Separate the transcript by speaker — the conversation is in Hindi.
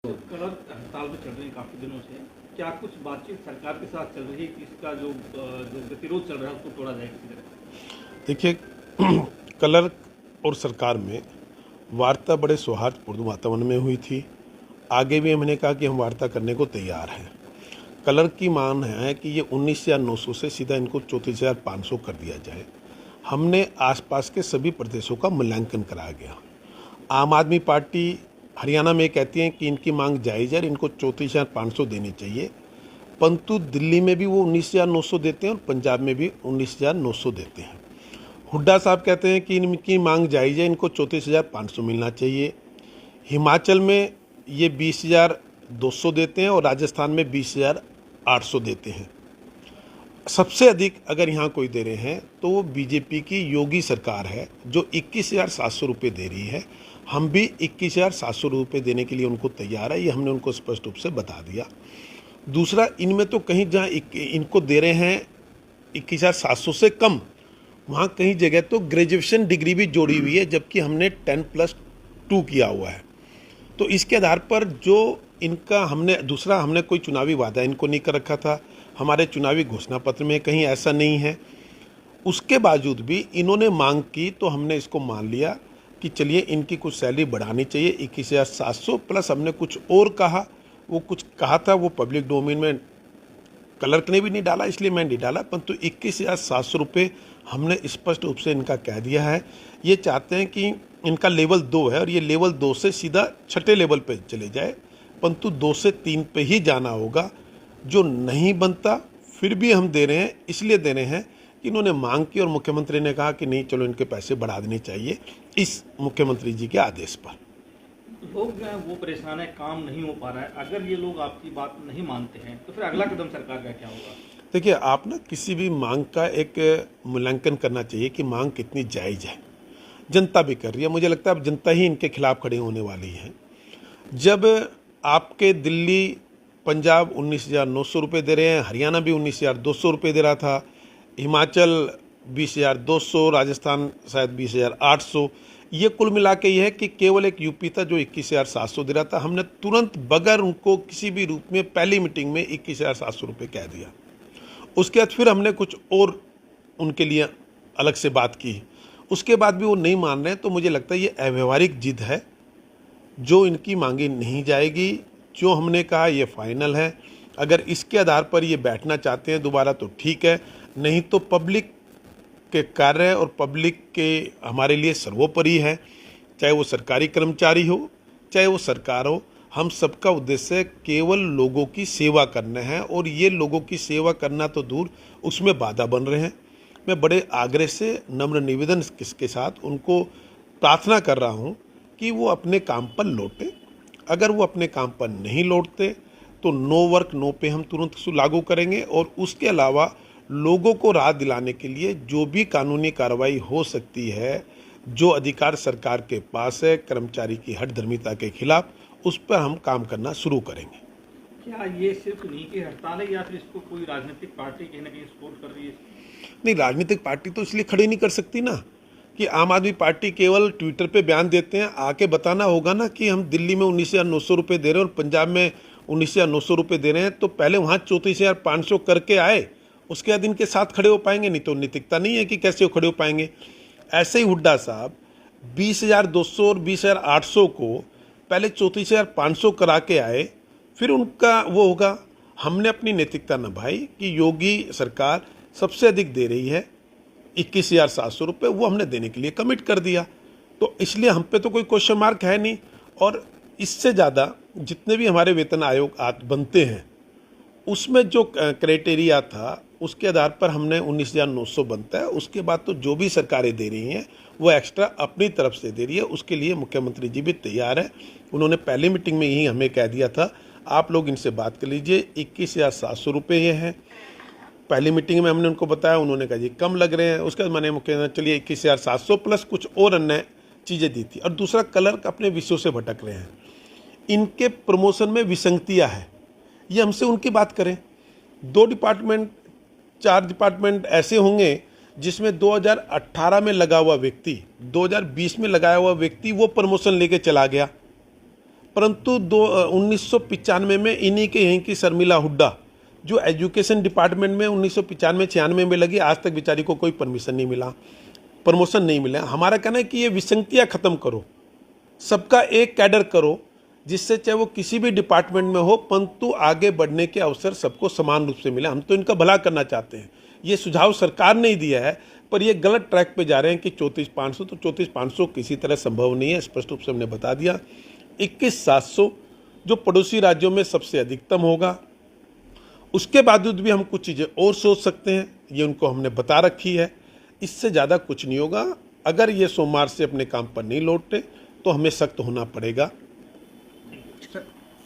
Speaker 1: कलर हड़ताल में चल रहे हैं काफ़ी दिनों से। क्या कुछ बातचीत सरकार के साथ चल रही है कि इसका जो गतिरोध चल रहा है उसको तोड़ा जाए किसी तरह?
Speaker 2: देखिए कलर और सरकार में वार्ता बड़े सौहार्दपूर्ण वातावरण में हुई थी। आगे भी हमने कहा कि हम वार्ता करने को तैयार हैं। कलर की मांग है कि ये 19,900 से सीधा इनको 34,500 कर दिया जाए। हमने आसपास के सभी प्रदेशों का मूल्यांकन कराया गया। आम आदमी पार्टी हरियाणा में कहती है कि इनकी मांग जायज़ है, इनको 34,500 देनी चाहिए, परंतु दिल्ली में भी वो 19,900 देते हैं और पंजाब में भी 19,900 देते हैं। हुड्डा साहब कहते हैं कि इनकी मांग जायज़ है, इनको 34,500 मिलना चाहिए। हिमाचल में ये 20,200 देते हैं और राजस्थान में 20,800 देते हैं। सबसे अधिक अगर यहाँ कोई दे रहे हैं तो वो बीजेपी की योगी सरकार है जो 21,700 रुपये दे रही है। हम भी 21,700 रुपये देने के लिए उनको तैयार है, ये हमने उनको स्पष्ट रूप से बता दिया। दूसरा, इनमें तो कहीं जहाँ इनको दे रहे हैं 21,700 से कम, वहाँ कहीं जगह तो ग्रेजुएशन डिग्री भी जोड़ी हुई है, जबकि हमने 10+2 किया हुआ है। तो इसके आधार पर जो इनका हमने कोई चुनावी वादा इनको नहीं कर रखा था, हमारे चुनावी घोषणा पत्र में कहीं ऐसा नहीं है। उसके बावजूद भी इन्होंने मांग की तो हमने इसको मान लिया कि चलिए इनकी कुछ सैलरी बढ़ानी चाहिए 21,700 प्लस। हमने कुछ और कहा, वो कुछ कहा था वो पब्लिक डोमेन में क्लर्क ने भी नहीं डाला, इसलिए मैं नहीं डाला, परंतु 21,700 रुपये हमने स्पष्ट रूप से इनका कह दिया है। ये चाहते हैं कि इनका लेवल 2 है और ये लेवल 2 से सीधा 6ठे लेवल पे चले जाए, परंतु 2 से 3 पे ही जाना होगा। जो नहीं बनता फिर भी हम दे रहे हैं, इसलिए दे रहे हैं कि इन्होंने मांग की और मुख्यमंत्री ने कहा कि नहीं चलो इनके पैसे बढ़ा देने चाहिए इस मुख्यमंत्री जी के आदेश पर।
Speaker 1: लोग जो है वो परेशान है, काम नहीं हो पा रहा है। अगर ये लोग आपकी बात नहीं मानते हैं तो फिर अगला कदम सरकार का क्या होगा?
Speaker 2: देखिए, आप ना किसी भी मांग का एक मूल्यांकन करना चाहिए कि मांग कितनी जायज़ है। जनता भी कर रही है, मुझे लगता है अब जनता ही इनके खिलाफ खड़ी होने वाली है। जब आपके दिल्ली पंजाब 19,900 रुपये दे रहे हैं, हरियाणा भी 19,200 रुपये दे रहा था, हिमाचल 20,200, राजस्थान शायद 20,800, ये कुल मिला के ये है कि केवल एक यूपी था जो 21,700 दे रहा था। हमने तुरंत बगैर उनको किसी भी रूप में पहली मीटिंग में 21,700 रुपये कह दिया। उसके बाद फिर हमने कुछ और उनके लिए अलग से बात की, उसके बाद भी वो नहीं मान रहे हैं। तो मुझे लगता है ये अव्यवहारिक जिद है, जो इनकी मांगी नहीं जाएगी। जो हमने कहा ये फाइनल है। अगर इसके आधार पर ये बैठना चाहते हैं दोबारा तो ठीक है, नहीं तो पब्लिक के कार्य और पब्लिक के हमारे लिए सर्वोपरि है। चाहे वो सरकारी कर्मचारी हो, चाहे वो सरकार हो, हम सबका उद्देश्य केवल लोगों की सेवा करना है, और ये लोगों की सेवा करना तो दूर, उसमें बाधा बन रहे हैं। मैं बड़े आग्रह से नम्र निवेदन के साथ उनको प्रार्थना कर रहा हूँ कि वो अपने काम पर लौटें। अगर वो अपने काम पर नहीं लौटते तो नो वर्क नो पे हम तुरंत लागू करेंगे, और उसके अलावा लोगों को राहत दिलाने के लिए जो भी कानूनी कार्रवाई हो सकती है, जो अधिकार सरकार के पास है कर्मचारी की हठधर्मिता के खिलाफ, उस पर हम काम करना शुरू करेंगे।
Speaker 1: क्या ये सिर्फ उन्हीं की हड़ताल है या फिर इसको कोई राजनीतिक पार्टी कहीं ना कहीं सपोर्ट कर रही है?
Speaker 2: नहीं, राजनीतिक पार्टी तो इसलिए खड़ी नहीं कर सकती ना कि आम आदमी पार्टी केवल ट्विटर पे बयान देते हैं। आके बताना होगा ना कि हम दिल्ली में 19,900 रुपये दे रहे हैं और पंजाब में 19,900 रुपये दे रहे हैं, तो पहले वहाँ 34,500 करके आए, उसके बाद इनके साथ खड़े हो पाएंगे। नहीं तो नैतिकता नहीं है कि कैसे वो खड़े हो पाएंगे। ऐसे ही हुड्डा साहब 20,200 और 20,800 को पहले 34,500 करा के आए, फिर उनका वो होगा। हमने अपनी नैतिकता निभाई कि योगी सरकार सबसे अधिक दे रही है 21,700 रुपये, वो हमने देने के लिए कमिट कर दिया। तो इसलिए हम पे तो कोई क्वेश्चन मार्क है नहीं, और इससे ज़्यादा जितने भी हमारे वेतन आयोग बनते हैं उसमें जो क्राइटेरिया था उसके आधार पर हमने 19,900 बनता है। उसके बाद तो जो भी सरकारें दे रही हैं वो एक्स्ट्रा अपनी तरफ से दे रही है, उसके लिए मुख्यमंत्री जी भी तैयार है। उन्होंने पहली मीटिंग में ही हमें कह दिया था आप लोग इनसे बात कर लीजिए, 21,700 रुपये ये हैं। पहली मीटिंग में हमने उनको बताया, उन्होंने कहा जी कम लग रहे हैं। उसके बाद मैंने मुख्यमंत्री चलिए 21,700 प्लस कुछ और अन्य चीज़ें दी थी। और दूसरा, क्लर्क अपने विषयों से भटक रहे हैं, इनके प्रमोशन में विसंगतियाँ है, ये हमसे उनकी बात करें। 2 डिपार्टमेंट 4 डिपार्टमेंट ऐसे होंगे जिसमें 2018 में लगा हुआ व्यक्ति 2020 में लगाया हुआ व्यक्ति वो प्रमोशन लेके चला गया, परंतु 1995 में इन्हीं के यहीं की शर्मिला हुड्डा जो एजुकेशन डिपार्टमेंट में 1995-96 में लगी, आज तक बेचारी को कोई परमिशन नहीं मिला, प्रमोशन नहीं मिला। हमारा कहना है कि ये विसंगतियाँ खत्म करो, सबका एक कैडर करो, जिससे चाहे वो किसी भी डिपार्टमेंट में हो, परंतु आगे बढ़ने के अवसर सबको समान रूप से मिले। हम तो इनका भला करना चाहते हैं। ये सुझाव सरकार ने ही दिया है, पर ये गलत ट्रैक पे जा रहे हैं कि 34,500, तो 34,500 किसी तरह संभव नहीं है, स्पष्ट रूप से हमने बता दिया। 21,700 जो पड़ोसी राज्यों में सबसे अधिकतम होगा, उसके बावजूद भी हम कुछ चीज़ें और सोच सकते हैं, ये उनको हमने बता रखी है। इससे ज़्यादा कुछ नहीं होगा। अगर ये सोमवार से अपने काम पर नहीं लौटते तो हमें सख्त होना पड़ेगा।